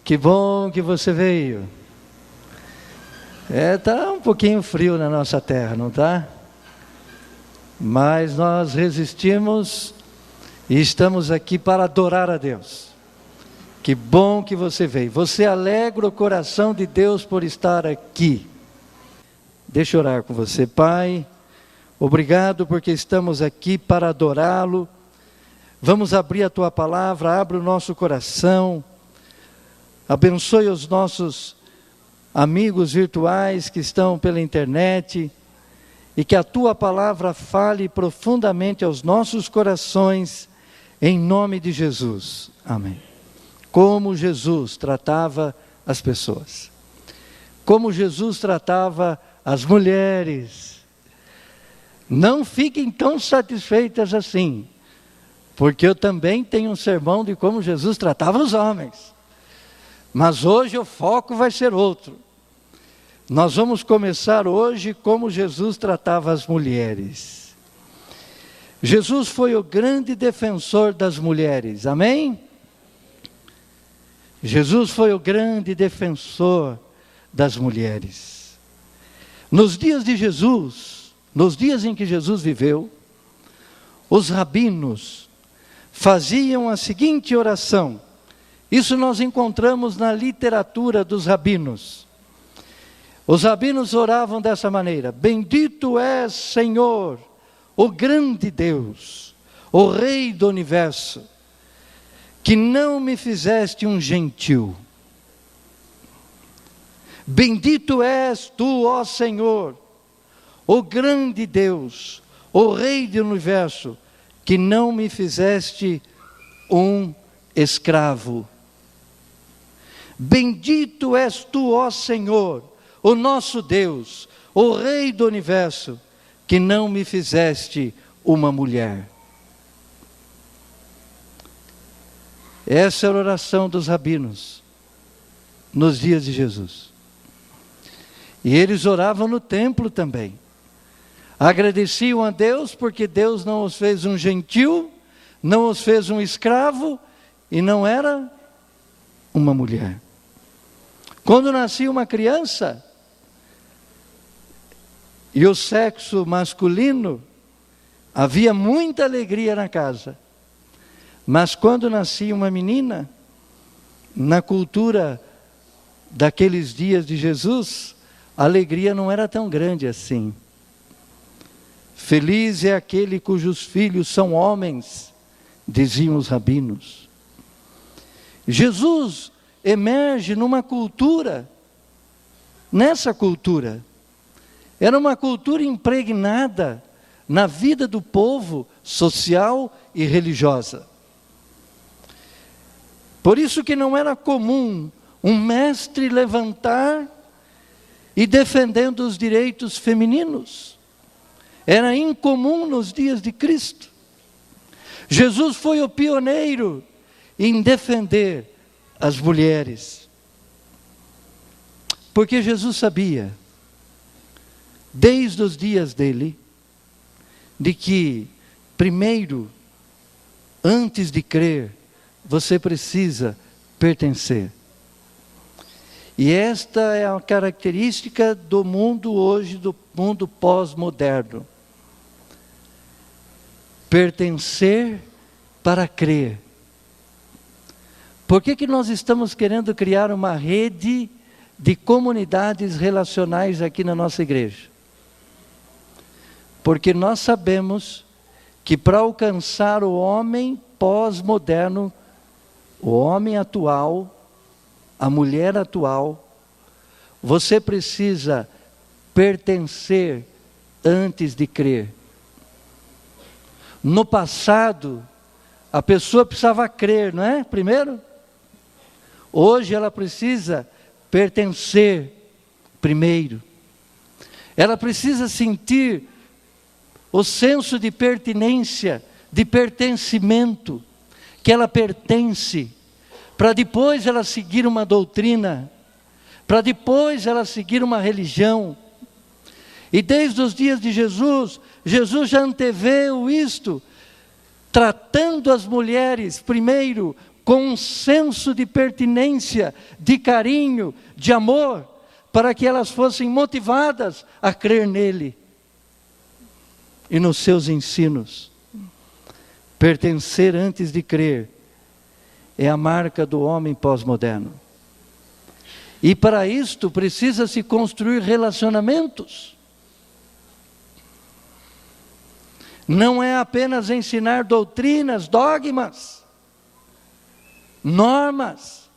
Que bom que você veio. Tá um pouquinho frio na nossa terra, não tá? Mas nós resistimos e estamos aqui para adorar a Deus. Que bom que você veio. Você alegra o coração de Deus por estar aqui. Deixa eu orar com você, Pai. Obrigado porque estamos aqui para adorá-lo. Vamos abrir a Tua palavra, abre o nosso coração. Abençoe os nossos amigos virtuais que estão pela internet. E que a Tua palavra fale profundamente aos nossos corações, em nome de Jesus. Amém. Como Jesus tratava as pessoas. Como Jesus tratava as mulheres. Não fiquem tão satisfeitas assim, porque eu também tenho um sermão de como Jesus tratava os homens. Mas hoje o foco vai ser outro. Nós vamos começar hoje como Jesus tratava as mulheres. Jesus foi o grande defensor das mulheres, amém? Jesus foi o grande defensor das mulheres. Nos dias de Jesus, nos dias em que Jesus viveu, os rabinos faziam a seguinte oração. Isso nós encontramos na literatura dos rabinos. Os rabinos oravam dessa maneira: bendito és, Senhor, o grande Deus, o Rei do universo, que não me fizeste um gentil. Bendito és tu, ó Senhor, o grande Deus, o Rei do universo, que não me fizeste um escravo. Bendito és tu, ó Senhor, o nosso Deus, o Rei do universo, que não me fizeste uma mulher. Essa era a oração dos rabinos, nos dias de Jesus. E eles oravam no templo também. Agradeciam a Deus porque Deus não os fez um gentil, não os fez um escravo, e não era uma mulher. Quando nascia uma criança, e o sexo masculino, havia muita alegria na casa. Mas quando nascia uma menina, na cultura daqueles dias de Jesus, a alegria não era tão grande assim. Feliz é aquele cujos filhos são homens, diziam os rabinos. Jesus emerge numa cultura, nessa cultura. Era uma cultura impregnada na vida do povo, social e religiosa. Por isso que não era comum um mestre levantar e defendendo os direitos femininos. Era incomum nos dias de Cristo. Jesus foi o pioneiro em defender as mulheres. Porque Jesus sabia, desde os dias dele, de que, primeiro, antes de crer, você precisa pertencer. E esta é a característica do mundo hoje, do mundo pós-moderno. Pertencer para crer. Por que nós estamos querendo criar uma rede de comunidades relacionais aqui na nossa igreja? Porque nós sabemos que para alcançar o homem pós-moderno, o homem atual, a mulher atual, você precisa pertencer antes de crer. No passado, a pessoa precisava crer, não é? Primeiro. Hoje ela precisa pertencer primeiro. Ela precisa sentir o senso de pertinência, de pertencimento, que ela pertence, para depois ela seguir uma doutrina, para depois ela seguir uma religião. E desde os dias de Jesus, Jesus já anteveu isto, tratando as mulheres, primeiro, com um senso de pertinência, de carinho, de amor, para que elas fossem motivadas a crer nele e nos seus ensinos. Pertencer antes de crer é a marca do homem pós-moderno. E para isto precisa-se construir relacionamentos. Não é apenas ensinar doutrinas, dogmas, normas,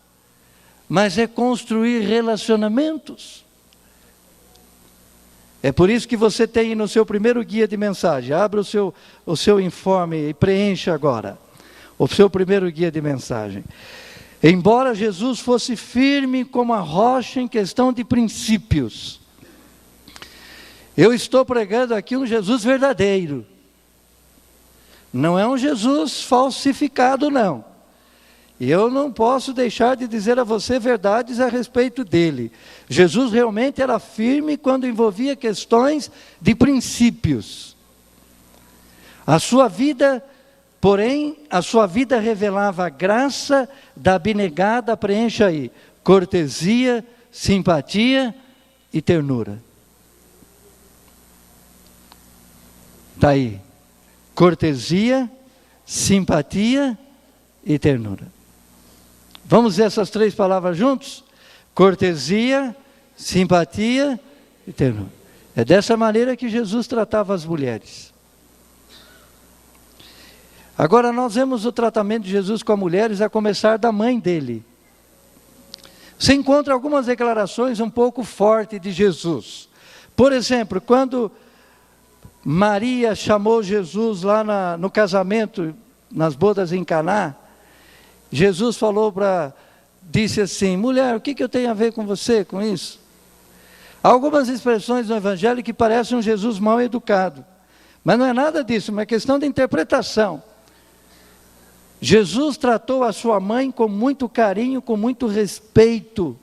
mas é construir relacionamentos. É por isso que você tem no seu primeiro guia de mensagem, abra o seu informe e preencha agora, o seu primeiro guia de mensagem. Embora Jesus fosse firme como a rocha em questão de princípios, eu estou pregando aqui um Jesus verdadeiro. Não é um Jesus falsificado, não. E eu não posso deixar de dizer a você verdades a respeito dele. Jesus realmente era firme quando envolvia questões de princípios. A sua vida, porém, a sua vida revelava a graça da abnegada, preencha aí, cortesia, simpatia e ternura. Está aí. Cortesia, simpatia e ternura. Vamos ver essas três palavras juntos? Cortesia, simpatia e ternura. É dessa maneira que Jesus tratava as mulheres. Agora nós vemos o tratamento de Jesus com as mulheres, a começar da mãe dele. Você encontra algumas declarações um pouco fortes de Jesus. Por exemplo, quando Maria chamou Jesus lá no casamento, nas bodas em Caná, Jesus disse assim: mulher, o que eu tenho a ver com você, com isso? Há algumas expressões no Evangelho que parecem um Jesus mal educado, mas não é nada disso, é uma questão de interpretação. Jesus tratou a sua mãe com muito carinho, com muito respeito.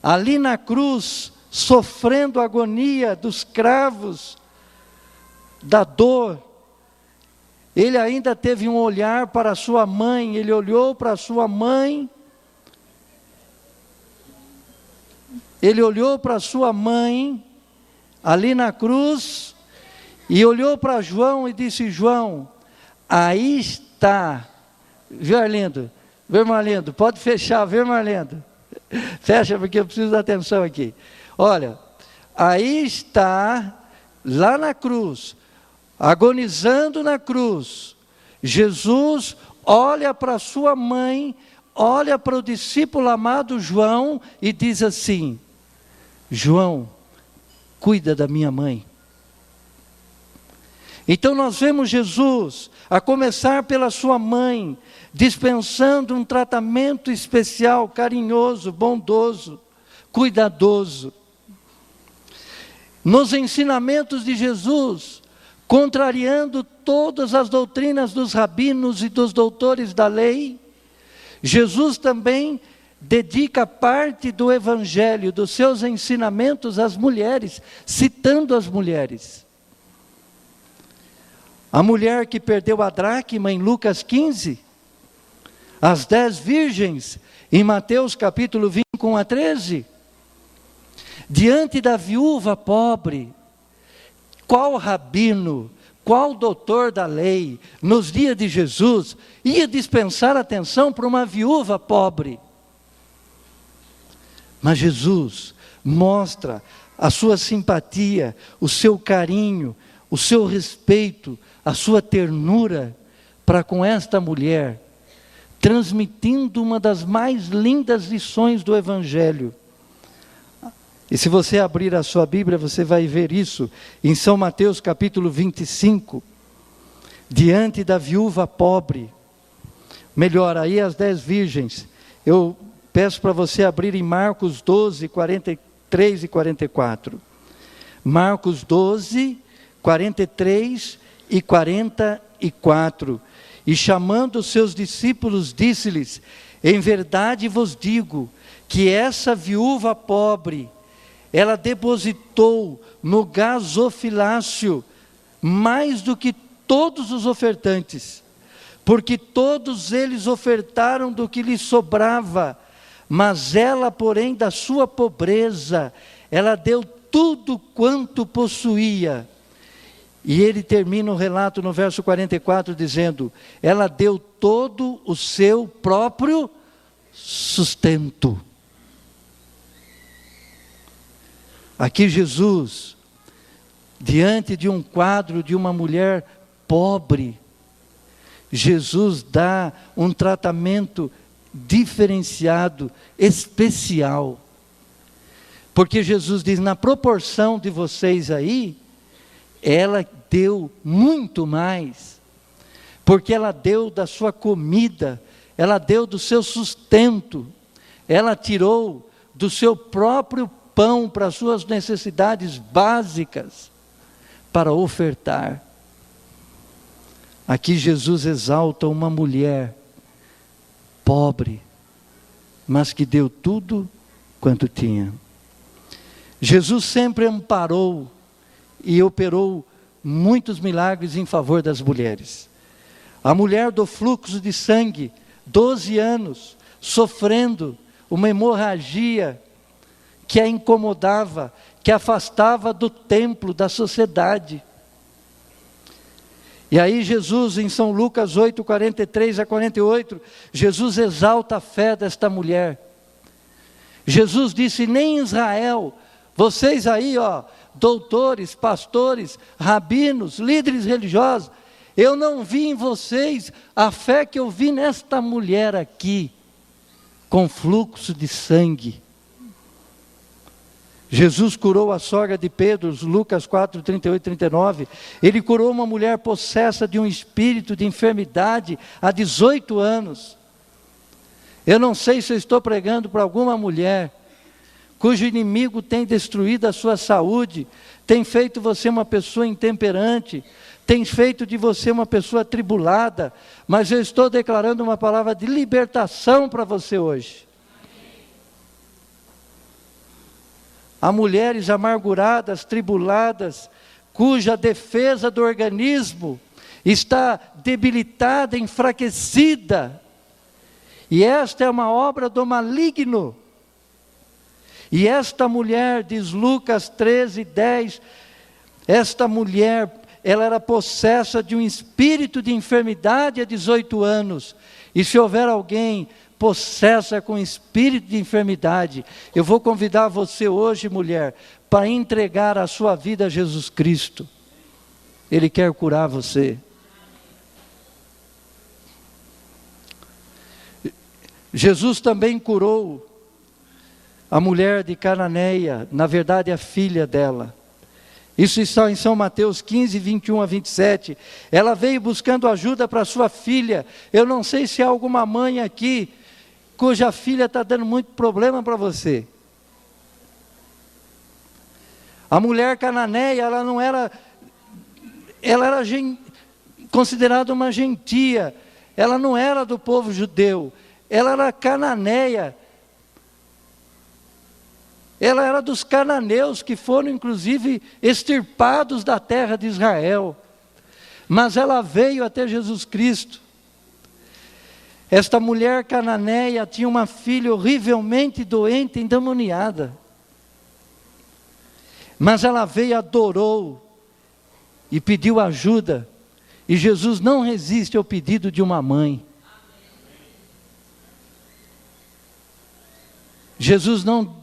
Ali na cruz, sofrendo a agonia dos cravos, da dor, ele ainda teve um olhar para a sua mãe, ele olhou para a sua mãe, ali na cruz, e olhou para João e disse: João, aí está, viu, Arlindo? Viu, Marlindo? Pode fechar, viu, Marlindo? Fecha, porque eu preciso da atenção aqui. Olha, aí está, lá na cruz, agonizando na cruz, Jesus olha para sua mãe, olha para o discípulo amado João e diz assim: João, cuida da minha mãe. Então nós vemos Jesus, a começar pela sua mãe, dispensando um tratamento especial, carinhoso, bondoso, cuidadoso. Nos ensinamentos de Jesus, contrariando todas as doutrinas dos rabinos e dos doutores da lei, Jesus também dedica parte do Evangelho, dos seus ensinamentos às mulheres, citando as mulheres. A mulher que perdeu a dracma em Lucas 15, as 10 virgens em Mateus capítulo 21 a 13, diante da viúva pobre. Qual rabino, qual doutor da lei, nos dias de Jesus, ia dispensar atenção para uma viúva pobre? Mas Jesus mostra a sua simpatia, o seu carinho, o seu respeito, a sua ternura para com esta mulher, transmitindo uma das mais lindas lições do Evangelho. E se você abrir a sua Bíblia, você vai ver isso em São Mateus capítulo 25, diante da viúva pobre. Melhor, aí as 10 virgens. Eu peço para você abrir em Marcos 12, 43 e 44. Marcos 12, 43 e 44. E chamando os seus discípulos, disse-lhes: em verdade vos digo, que essa viúva pobre, ela depositou no gasofilácio mais do que todos os ofertantes, porque todos eles ofertaram do que lhes sobrava, mas ela, porém, da sua pobreza, ela deu tudo quanto possuía. E ele termina o relato no verso 44 dizendo: ela deu todo o seu próprio sustento. Aqui Jesus, diante de um quadro de uma mulher pobre, Jesus dá um tratamento diferenciado, especial. Porque Jesus diz: na proporção de vocês aí, ela deu muito mais. Porque ela deu da sua comida, ela deu do seu sustento, ela tirou do seu próprio pão para as suas necessidades básicas, para ofertar. Aqui Jesus exalta uma mulher pobre, mas que deu tudo quanto tinha. Jesus sempre amparou e operou muitos milagres em favor das mulheres. A mulher do fluxo de sangue, 12 anos, sofrendo uma hemorragia que a incomodava, que a afastava do templo, da sociedade. E aí Jesus, em São Lucas 8, 43 a 48, Jesus exalta a fé desta mulher. Jesus disse: nem em Israel, vocês aí, doutores, pastores, rabinos, líderes religiosos, eu não vi em vocês a fé que eu vi nesta mulher aqui, com fluxo de sangue. Jesus curou a sogra de Pedro, Lucas 4, 38 e 39. Ele curou uma mulher possessa de um espírito de enfermidade há 18 anos. Eu não sei se eu estou pregando para alguma mulher cujo inimigo tem destruído a sua saúde, tem feito você uma pessoa intemperante, tem feito de você uma pessoa atribulada, mas eu estou declarando uma palavra de libertação para você hoje. Há mulheres amarguradas, tribuladas, cuja defesa do organismo está debilitada, enfraquecida. E esta é uma obra do maligno. E esta mulher, diz Lucas 13, 10, esta mulher, ela era possessa de um espírito de enfermidade há 18 anos. E se houver alguém possessa com espírito de enfermidade, eu vou convidar você hoje, mulher, para entregar a sua vida a Jesus Cristo. Ele quer curar você. Jesus também curou a mulher de Cananeia, na verdade a filha dela. Isso está em São Mateus 15, 21 a 27. Ela veio buscando ajuda para sua filha. Eu não sei se há alguma mãe aqui cuja filha está dando muito problema para você. A mulher cananeia, ela era considerada uma gentia, ela não era do povo judeu, ela era cananeia, ela era dos cananeus que foram inclusive extirpados da terra de Israel, mas ela veio até Jesus Cristo. Esta mulher cananeia tinha uma filha horrivelmente doente, endemoniada. Mas ela veio, adorou e pediu ajuda. E Jesus não resiste ao pedido de uma mãe. Jesus não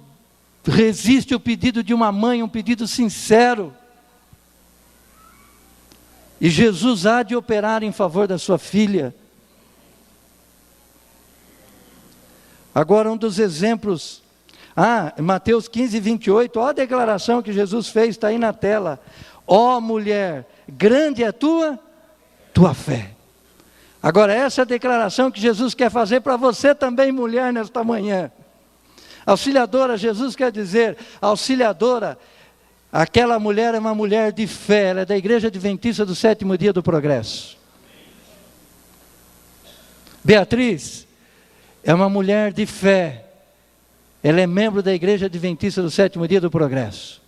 resiste ao pedido de uma mãe, um pedido sincero. E Jesus há de operar em favor da sua filha. Agora um dos exemplos, Mateus 15, 28, olha a declaração que Jesus fez, está aí na tela. Ó mulher, grande é a tua fé. Agora essa é a declaração que Jesus quer fazer para você também, mulher, nesta manhã. Auxiliadora, Jesus quer dizer, auxiliadora, aquela mulher é uma mulher de fé, ela é da Igreja Adventista do Sétimo Dia do Progresso. Beatriz é uma mulher de fé, ela é membro da Igreja Adventista do Sétimo Dia do Progresso.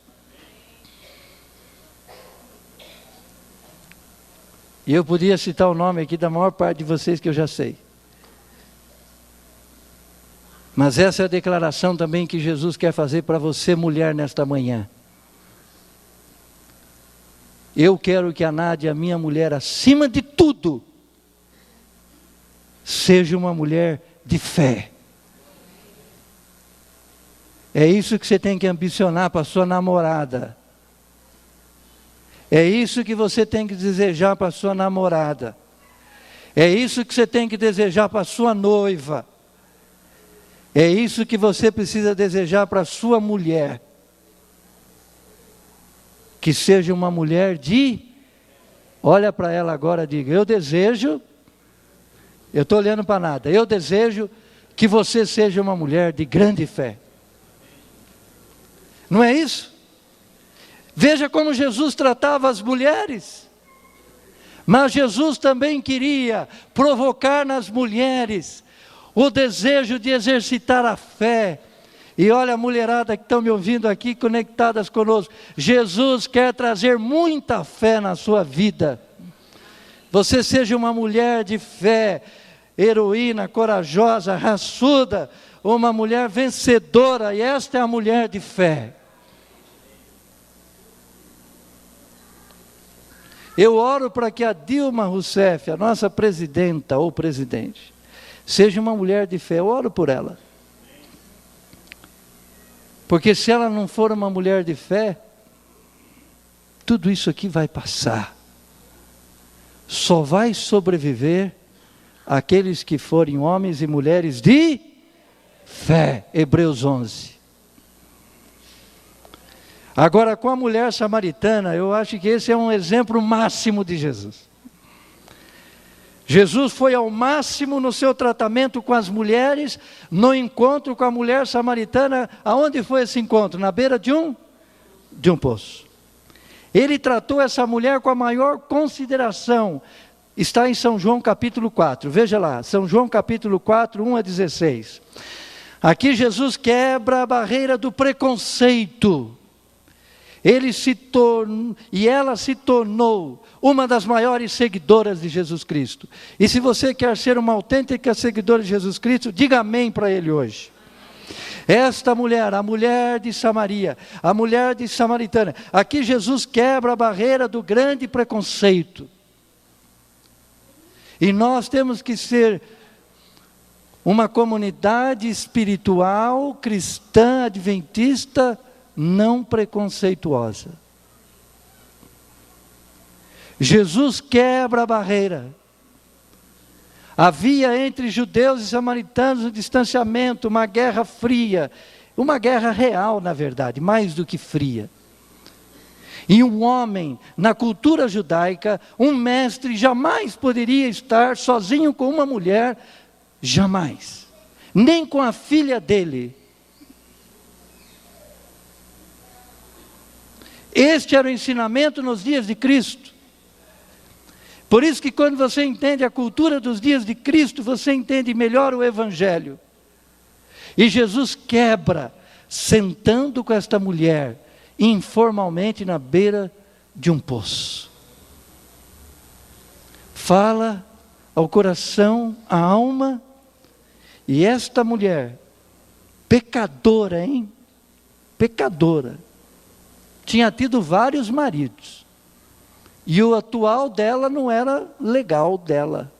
E eu podia citar o nome aqui da maior parte de vocês que eu já sei. Mas essa é a declaração também que Jesus quer fazer para você, mulher, nesta manhã. Eu quero que a Nádia, minha mulher, acima de tudo, seja uma mulher de fé. É isso que você tem que ambicionar para a sua namorada. É isso que você tem que desejar para a sua namorada. É isso que você tem que desejar para a sua noiva. É isso que você precisa desejar para a sua mulher. Que seja uma mulher de... Olha para ela agora e diga: eu desejo... Eu estou olhando para nada. Eu desejo que você seja uma mulher de grande fé. Não é isso? Veja como Jesus tratava as mulheres. Mas Jesus também queria provocar nas mulheres o desejo de exercitar a fé. E olha a mulherada que estão me ouvindo aqui, conectadas conosco. Jesus quer trazer muita fé na sua vida. Você seja uma mulher de fé, heroína, corajosa, raçuda, uma mulher vencedora, e esta é a mulher de fé. Eu oro para que a Dilma Rousseff, a nossa presidenta ou presidente, seja uma mulher de fé. Eu oro por ela. Porque se ela não for uma mulher de fé, tudo isso aqui vai passar. Só vai sobreviver aqueles que forem homens e mulheres de fé. Hebreus 11. Agora, com a mulher samaritana, eu acho que esse é um exemplo máximo de Jesus. Jesus foi ao máximo no seu tratamento com as mulheres, no encontro com a mulher samaritana. Aonde foi esse encontro? Na beira de um poço. Ele tratou essa mulher com a maior consideração. Está em São João capítulo 4, veja lá, São João capítulo 4, 1 a 16. Aqui Jesus quebra a barreira do preconceito. E ela se tornou uma das maiores seguidoras de Jesus Cristo. E se você quer ser uma autêntica seguidora de Jesus Cristo, diga amém para ele hoje. Esta mulher, a mulher de Samaria, a mulher de Samaritana, aqui Jesus quebra a barreira do grande preconceito. E nós temos que ser uma comunidade espiritual, cristã, adventista, não preconceituosa. Jesus quebra a barreira. Havia entre judeus e samaritanos um distanciamento, uma guerra fria, uma guerra real, na verdade, mais do que fria. E um homem, na cultura judaica, um mestre jamais poderia estar sozinho com uma mulher, jamais, nem com a filha dele. Este era o ensinamento nos dias de Cristo. Por isso que quando você entende a cultura dos dias de Cristo, você entende melhor o Evangelho. E Jesus quebra, sentando com esta mulher, informalmente na beira de um poço. Fala ao coração, à alma, e esta mulher, pecadora, pecadora, tinha tido vários maridos. E o atual dela não era legal dela.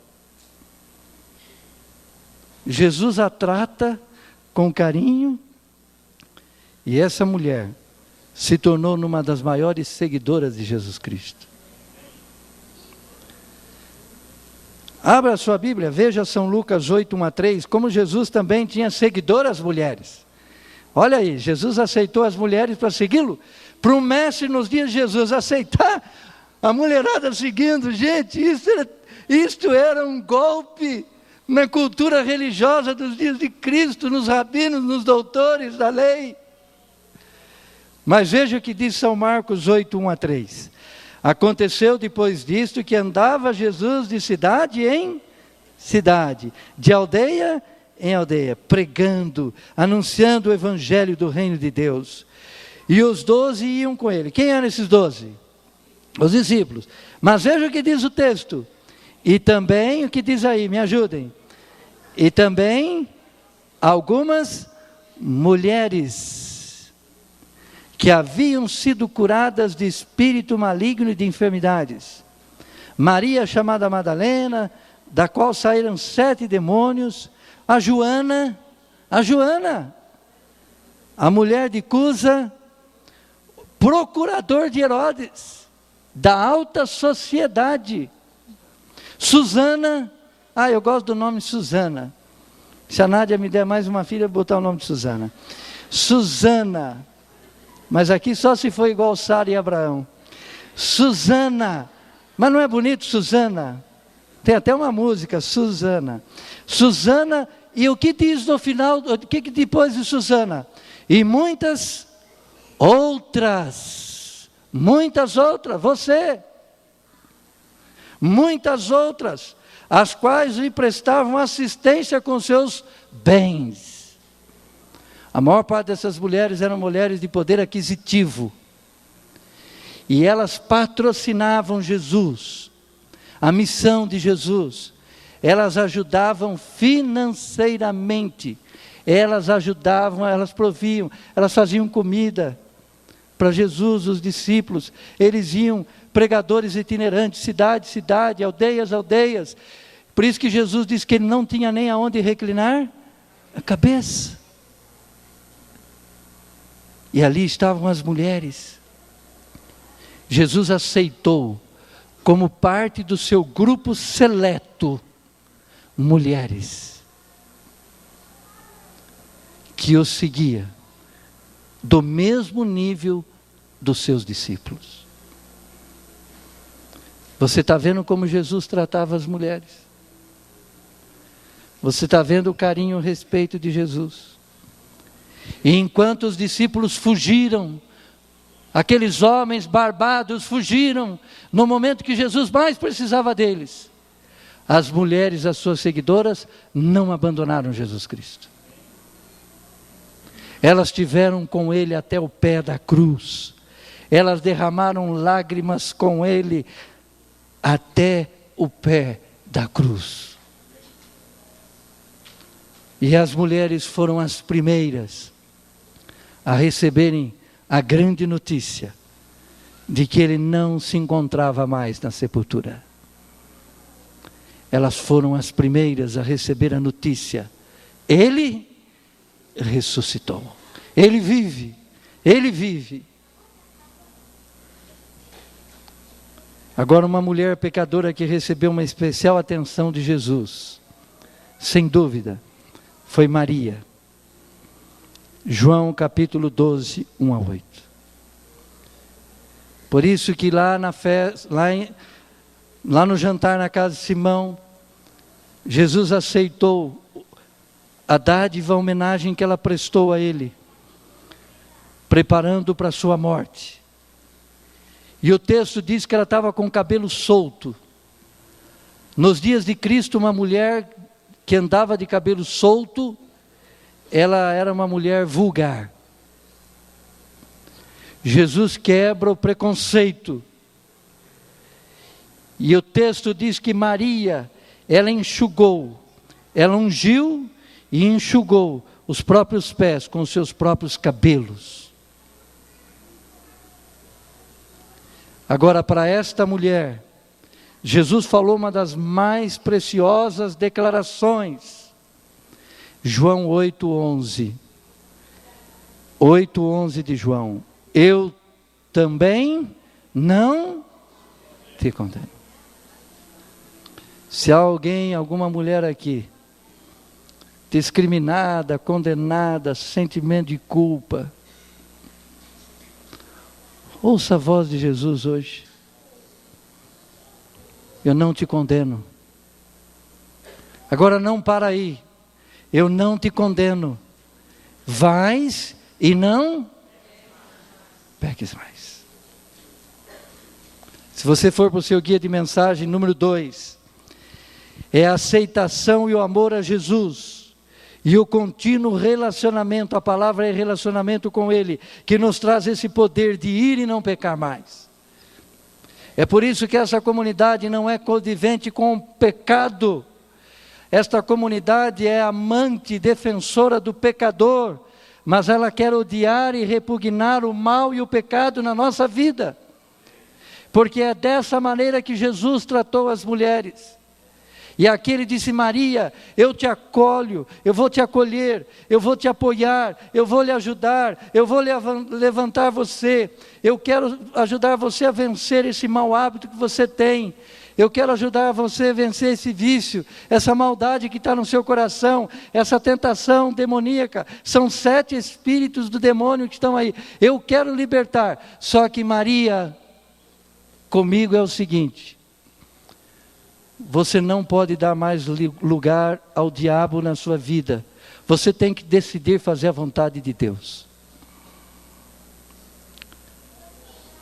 Jesus a trata com carinho. E essa mulher se tornou uma das maiores seguidoras de Jesus Cristo. Abra a sua Bíblia, veja São Lucas 8, 1 a 3, como Jesus também tinha seguidoras mulheres. Olha aí, Jesus aceitou as mulheres para segui-lo. Para um mestre nos dias de Jesus aceitar a mulherada seguindo, gente, isto era um golpe na cultura religiosa dos dias de Cristo, nos rabinos, nos doutores da lei. Mas veja o que diz São Marcos 8, 1 a 3. Aconteceu depois disto que andava Jesus de cidade em cidade, de aldeia em aldeia, pregando, anunciando o evangelho do reino de Deus. E os 12 iam com ele. Quem eram esses 12? Os discípulos. Mas veja o que diz o texto. E também, o que diz aí, me ajudem. E também algumas mulheres que haviam sido curadas de espírito maligno e de enfermidades. Maria, chamada Madalena, da qual saíram 7 demônios. A Joana, a mulher de Cusa, procurador de Herodes, da alta sociedade. Susana, eu gosto do nome Susana. Se a Nádia me der mais uma filha, eu vou botar o nome de Susana. Susana, mas aqui só se for igual Sara e Abraão. Susana, mas não é bonito Susana? Tem até uma música, Susana. Susana, e o que diz no final, o que depois de Susana? E muitas outras, você, muitas outras, as quais lhe prestavam assistência com seus bens. A maior parte dessas mulheres eram mulheres de poder aquisitivo, e elas patrocinavam Jesus, a missão de Jesus. Elas ajudavam financeiramente, elas proviam, elas faziam comida para Jesus, os discípulos. Eles iam, pregadores itinerantes, cidade, cidade, aldeias, aldeias. Por isso que Jesus disse que ele não tinha nem aonde reclinar a cabeça. E ali estavam as mulheres. Jesus aceitou como parte do seu grupo seleto mulheres que o seguia do mesmo nível dos seus discípulos. Você está vendo como Jesus tratava as mulheres? Você está vendo o carinho e o respeito de Jesus? E enquanto os discípulos fugiram, aqueles homens barbados fugiram, no momento que Jesus mais precisava deles, as mulheres, as suas seguidoras, não abandonaram Jesus Cristo. Elas estiveram com ele até o pé da cruz. Elas derramaram lágrimas com ele até o pé da cruz. E as mulheres foram as primeiras a receberem a grande notícia de que ele não se encontrava mais na sepultura. Elas foram as primeiras a receber a notícia: ele ressuscitou, ele vive, ele vive. Agora, uma mulher pecadora que recebeu uma especial atenção de Jesus, sem dúvida, foi Maria. João capítulo 12, 1 a 8. Por isso que lá no jantar na casa de Simão, Jesus aceitou a dádiva, a homenagem que ela prestou a ele, preparando para a sua morte. E o texto diz que ela estava com o cabelo solto. Nos dias de Cristo, uma mulher que andava de cabelo solto, ela era uma mulher vulgar. Jesus quebra o preconceito. E o texto diz que Maria, ela enxugou, ela ungiu e enxugou os próprios pés com os seus próprios cabelos. Agora, para esta mulher, Jesus falou uma das mais preciosas declarações. João 8:11. 8:11 de João. Eu também não te condeno. Se há alguém, alguma mulher aqui, discriminada, condenada, sentimento de culpa, ouça a voz de Jesus hoje. Eu não te condeno. Agora não para aí. Eu não te condeno. Vais e não peques mais. Se você for para o seu guia de mensagem, número 2, é a aceitação e o amor a Jesus, e o contínuo relacionamento, a palavra é relacionamento com Ele, que nos traz esse poder de ir e não pecar mais. É por isso que essa comunidade não é conivente com o pecado. Esta comunidade é amante, defensora do pecador, mas ela quer odiar e repugnar o mal e o pecado na nossa vida. Porque é dessa maneira que Jesus tratou as mulheres. E aqui ele disse: Maria, eu te acolho, eu vou te acolher, eu vou te apoiar, eu vou lhe ajudar, eu vou levantar você, eu quero ajudar você a vencer esse mau hábito que você tem, eu quero ajudar você a vencer esse vício, essa maldade que está no seu coração, essa tentação demoníaca. São 7 espíritos do demônio que estão aí, eu quero libertar. Só que Maria, comigo é o seguinte: você não pode dar mais lugar ao diabo na sua vida. Você tem que decidir fazer a vontade de Deus.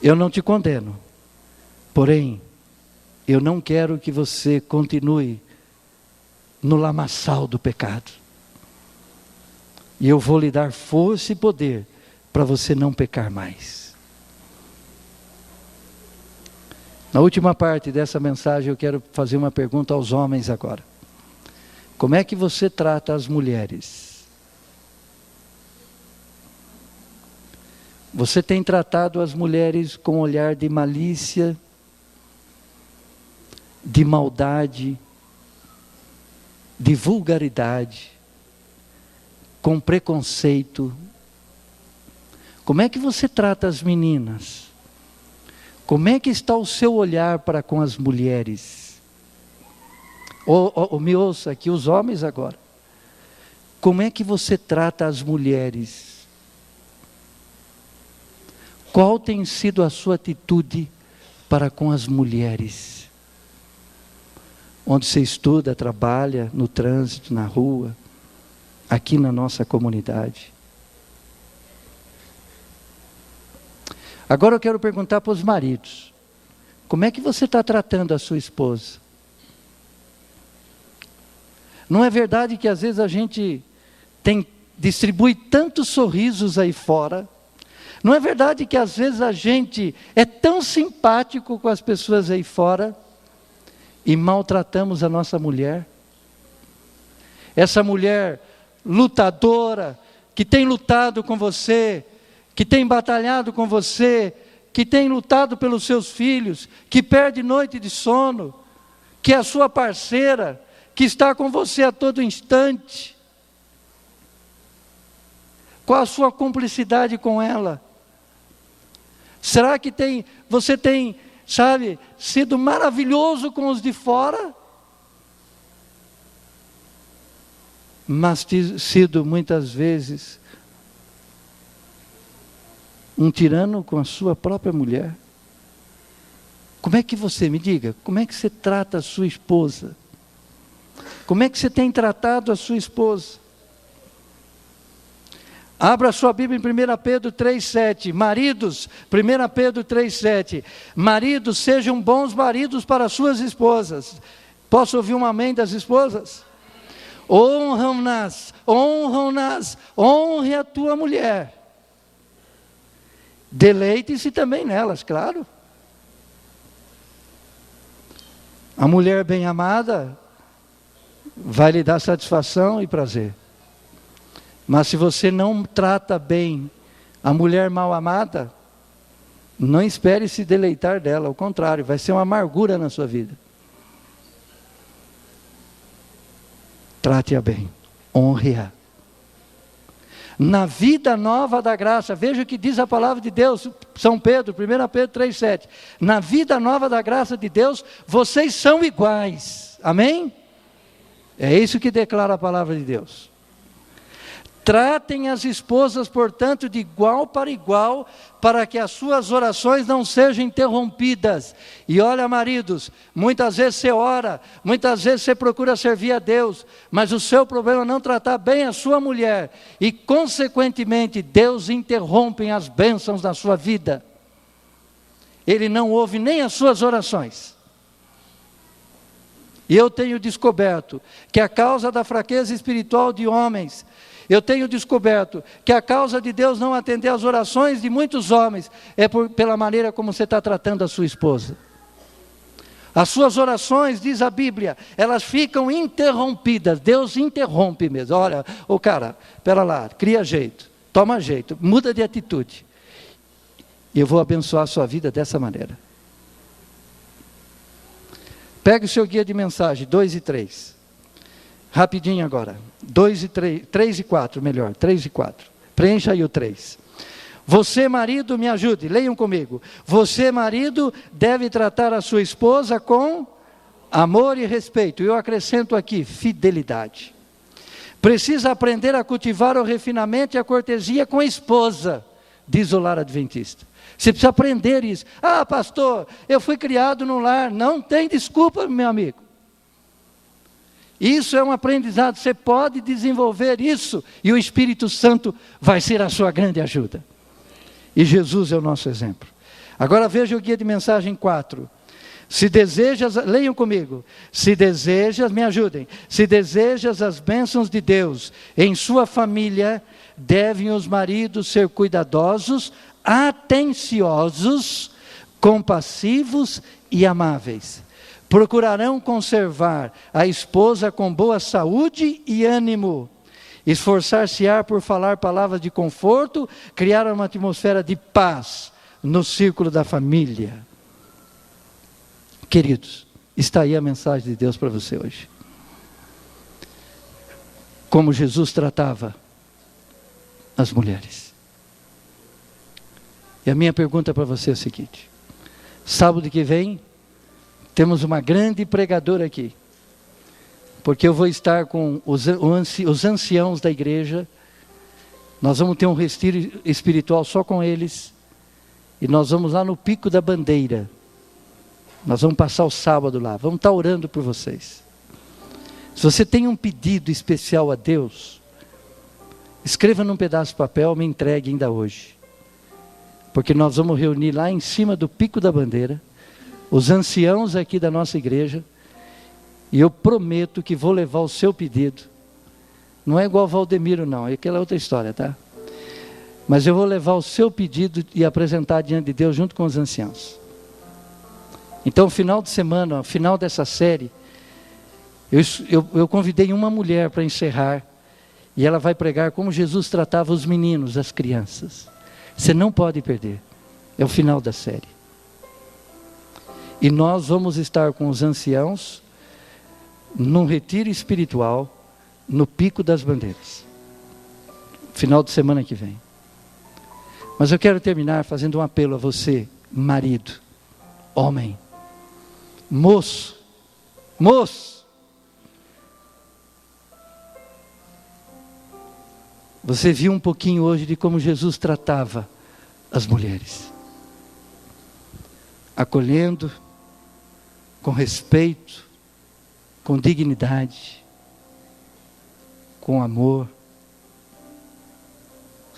Eu não te condeno, porém, eu não quero que você continue no lamaçal do pecado. E eu vou lhe dar força e poder para você não pecar mais. Na última parte dessa mensagem eu quero fazer uma pergunta aos homens agora. Como é que você trata as mulheres? Você tem tratado as mulheres com um olhar de malícia, de maldade, de vulgaridade, com preconceito? Como é que você trata as meninas? Como é que está o seu olhar para com as mulheres? Me ouça aqui, os homens agora. Como é que você trata as mulheres? Qual tem sido a sua atitude para com as mulheres? Onde você estuda, trabalha, no trânsito, na rua, aqui na nossa comunidade. Agora eu quero perguntar para os maridos: como é que você está tratando a sua esposa? Não é verdade que às vezes a gente distribui tantos sorrisos aí fora? Não é verdade que às vezes a gente é tão simpático com as pessoas aí fora e maltratamos a nossa mulher? Essa mulher lutadora, que tem lutado com você, que tem batalhado com você, que tem lutado pelos seus filhos, que perde noite de sono, que é a sua parceira, que está com você a todo instante. Qual a sua cumplicidade com ela? Será que você tem, sido maravilhoso com os de fora, mas sido muitas vezes um tirano com a sua própria mulher? Como é que você, me diga, como é que você trata a sua esposa? Como é que você tem tratado a sua esposa? Abra sua Bíblia em 1 Pedro 3,7. Maridos, 1 Pedro 3,7. Maridos, sejam bons maridos para suas esposas. Posso ouvir um amém das esposas? Honram-nas, honre a tua mulher. Deleite-se também nelas, claro. A mulher bem amada vai lhe dar satisfação e prazer. Mas se você não trata bem a mulher mal amada, não espere se deleitar dela, ao contrário, vai ser uma amargura na sua vida. Trate-a bem, honre-a. Na vida nova da graça, veja o que diz a palavra de Deus, São Pedro, 1 Pedro 3,7. Na vida nova da graça de Deus, vocês são iguais. Amém? É isso que declara a palavra de Deus. Tratem as esposas, portanto, de igual para igual, para que as suas orações não sejam interrompidas. E olha, maridos, muitas vezes você ora, muitas vezes você procura servir a Deus, mas o seu problema é não tratar bem a sua mulher, e consequentemente Deus interrompe as bênçãos da sua vida. Ele não ouve nem as suas orações. E eu tenho descoberto que a causa da fraqueza espiritual de homens, eu tenho descoberto que a causa de Deus não atender às orações de muitos homens, é pela maneira como você está tratando a sua esposa. As suas orações, diz a Bíblia, elas ficam interrompidas. Deus interrompe mesmo. Olha, o cara, pera lá, cria jeito, toma jeito, muda de atitude. E eu vou abençoar a sua vida dessa maneira. Pegue o seu guia de mensagem, 2 e 3. Rapidinho agora. 2 e 3, 3 e 4, melhor, 3 e 4. Preencha aí o 3. Você, marido, me ajude, leiam comigo. Você, marido, deve tratar a sua esposa com amor e respeito. Eu acrescento aqui, fidelidade. Precisa aprender a cultivar o refinamento e a cortesia com a esposa, diz o lar adventista. Você precisa aprender isso. Ah, pastor, eu fui criado num lar. Não tem desculpa, meu amigo. Isso é um aprendizado, você pode desenvolver isso, e o Espírito Santo vai ser a sua grande ajuda. E Jesus é o nosso exemplo. Agora veja o guia de mensagem 4. Se desejas, leiam comigo. Se desejas, me ajudem. Se desejas as bênçãos de Deus em sua família, devem os maridos ser cuidadosos, atenciosos, compassivos e amáveis. Procurarão conservar a esposa com boa saúde e ânimo. Esforçar-se-á por falar palavras de conforto, criar uma atmosfera de paz no círculo da família. Queridos, está aí a mensagem de Deus para você hoje. Como Jesus tratava as mulheres. E a minha pergunta para você é a seguinte: sábado que vem, temos uma grande pregadora aqui. Porque eu vou estar com os anciãos da igreja. Nós vamos ter um retiro espiritual só com eles. E nós vamos lá no Pico da Bandeira. Nós vamos passar o sábado lá. Vamos estar orando por vocês. Se você tem um pedido especial a Deus, escreva num pedaço de papel, me entregue ainda hoje. Porque nós vamos reunir lá em cima do Pico da Bandeira os anciãos aqui da nossa igreja. E eu prometo que vou levar o seu pedido. Não é igual Valdemiro não, é aquela outra história, tá? Mas eu vou levar o seu pedido e apresentar diante de Deus junto com os anciãos. Então, final de semana, final dessa série, eu convidei uma mulher para encerrar. E ela vai pregar como Jesus tratava os meninos, as crianças. Você não pode perder. É o final da série. E nós vamos estar com os anciãos num retiro espiritual no Pico das Bandeiras, final de semana que vem. Mas eu quero terminar fazendo um apelo a você, marido, homem, moço, você viu um pouquinho hoje de como Jesus tratava as mulheres, acolhendo, com respeito, com dignidade, com amor,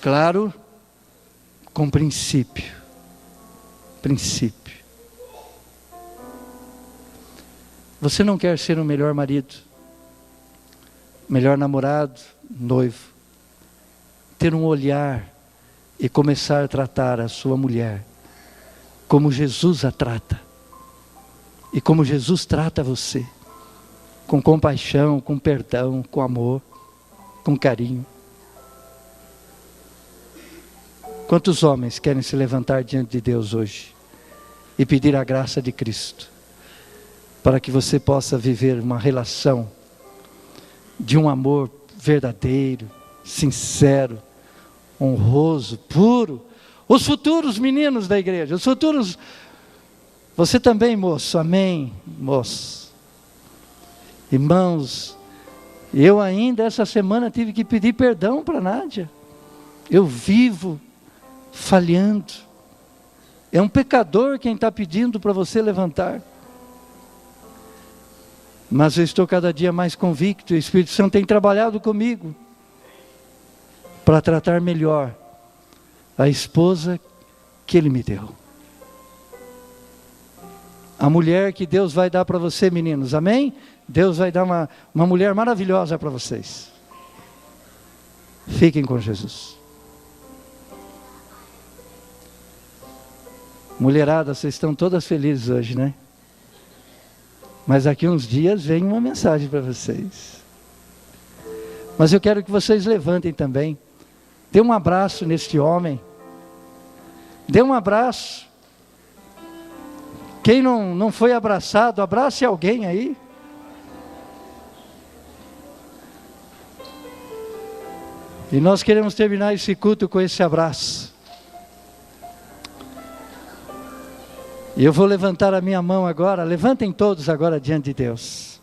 claro, com princípio. Você não quer ser o melhor marido, melhor namorado, noivo, ter um olhar e começar a tratar a sua mulher como Jesus a trata e como Jesus trata você. Com compaixão, com perdão, com amor, com carinho. Quantos homens querem se levantar diante de Deus hoje e pedir a graça de Cristo para que você possa viver uma relação de um amor verdadeiro, sincero, honroso, puro? Os futuros meninos da igreja, os futuros, você também, moço, amém, moço. Irmãos, eu ainda essa semana tive que pedir perdão para Nádia. Eu vivo falhando. É um pecador quem está pedindo para você levantar. Mas eu estou cada dia mais convicto, o Espírito Santo tem trabalhado comigo para tratar melhor a esposa que Ele me deu. A mulher que Deus vai dar para você, meninos, amém? Deus vai dar uma mulher maravilhosa para vocês. Fiquem com Jesus. Mulherada, vocês estão todas felizes hoje, né? Mas daqui uns dias vem uma mensagem para vocês. Mas eu quero que vocês levantem também. Dê um abraço neste homem. Dê um abraço. Quem não foi abraçado, abrace alguém aí. E nós queremos terminar esse culto com esse abraço. E eu vou levantar a minha mão agora. Levantem todos agora diante de Deus.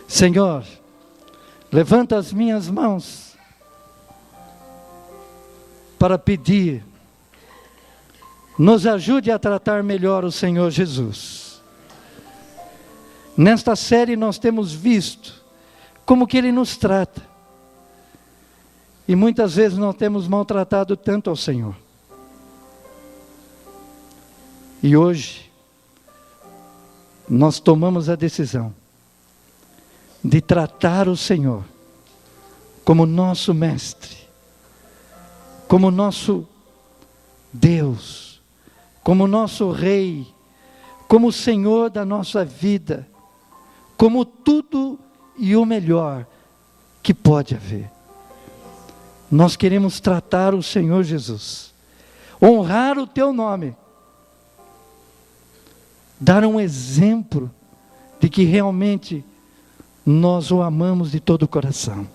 Senhor, levanta as minhas mãos para pedir, nos ajude a tratar melhor o Senhor Jesus. Nesta série nós temos visto como que Ele nos trata. E muitas vezes nós temos maltratado tanto ao Senhor. E hoje, nós tomamos a decisão de tratar o Senhor como nosso mestre, como nosso Deus, como nosso Rei, como o Senhor da nossa vida, como tudo e o melhor que pode haver. Nós queremos tratar o Senhor Jesus, honrar o Teu nome, dar um exemplo de que realmente nós o amamos de todo o coração.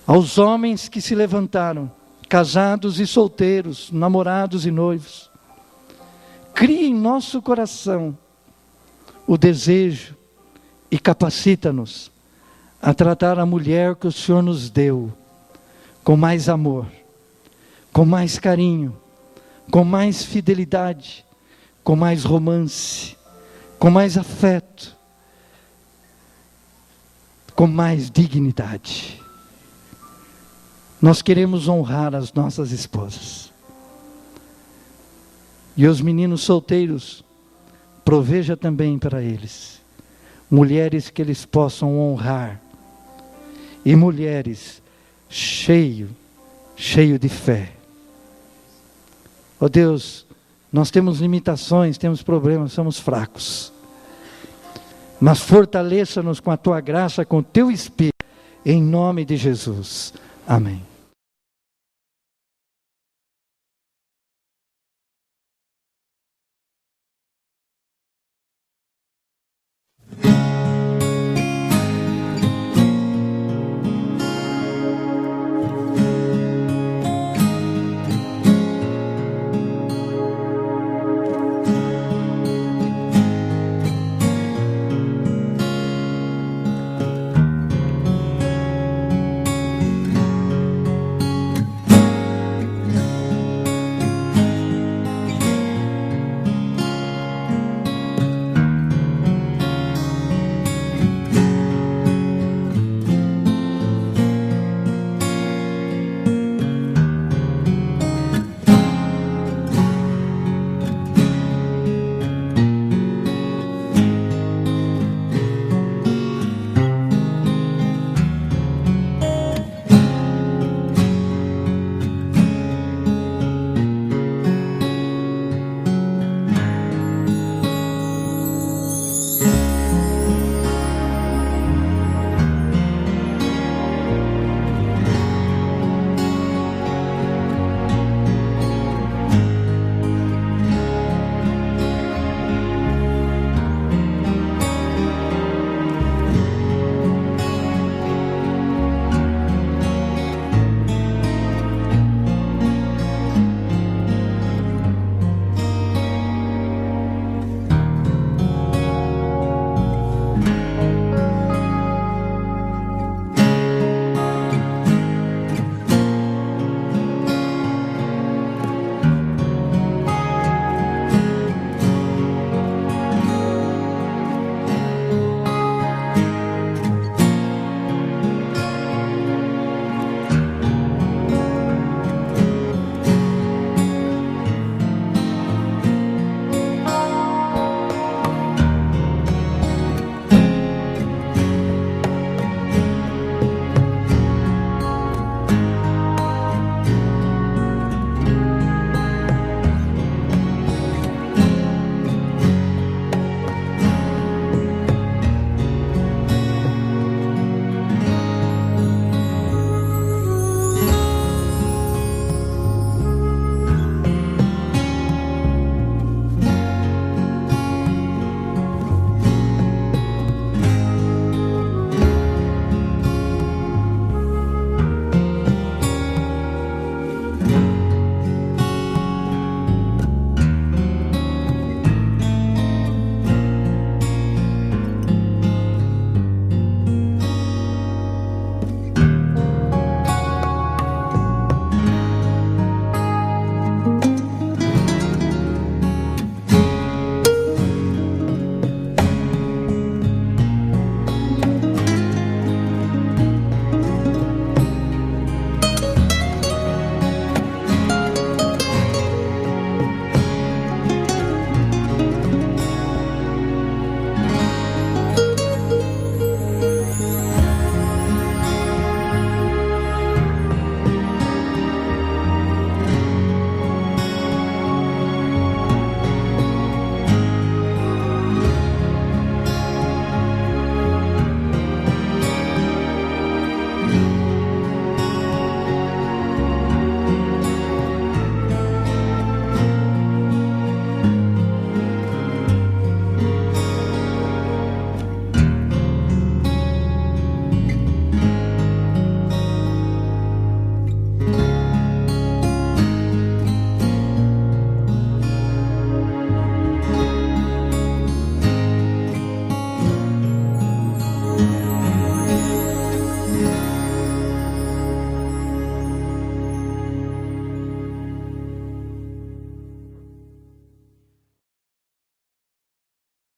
Aos homens que se levantaram, casados e solteiros, namorados e noivos, crie em nosso coração o desejo e capacita-nos a tratar a mulher que o Senhor nos deu com mais amor, com mais carinho, com mais fidelidade, com mais romance, com mais afeto, com mais dignidade. Nós queremos honrar as nossas esposas. E os meninos solteiros, proveja também para eles mulheres que eles possam honrar. E mulheres cheio de fé. Oh Deus, nós temos limitações, temos problemas, somos fracos. Mas fortaleça-nos com a Tua graça, com o Teu Espírito, em nome de Jesus. Amém.